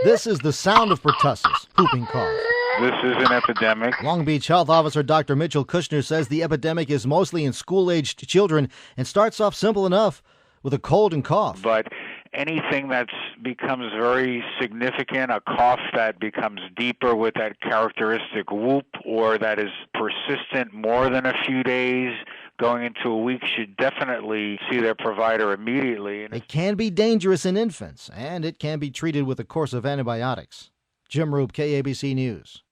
This is the sound of pertussis, whooping cough. This is an epidemic. Long Beach Health Officer Dr. Mitchell Kushner says the epidemic is mostly in school-aged children and starts off simple enough with a cold and cough. But anything that becomes very significant, a cough that becomes deeper with that characteristic whoop, or that is persistent more than a few days, going into a week, should definitely see their provider immediately. It can be dangerous in infants, and it can be treated with a course of antibiotics. Jim Roope, KABC News.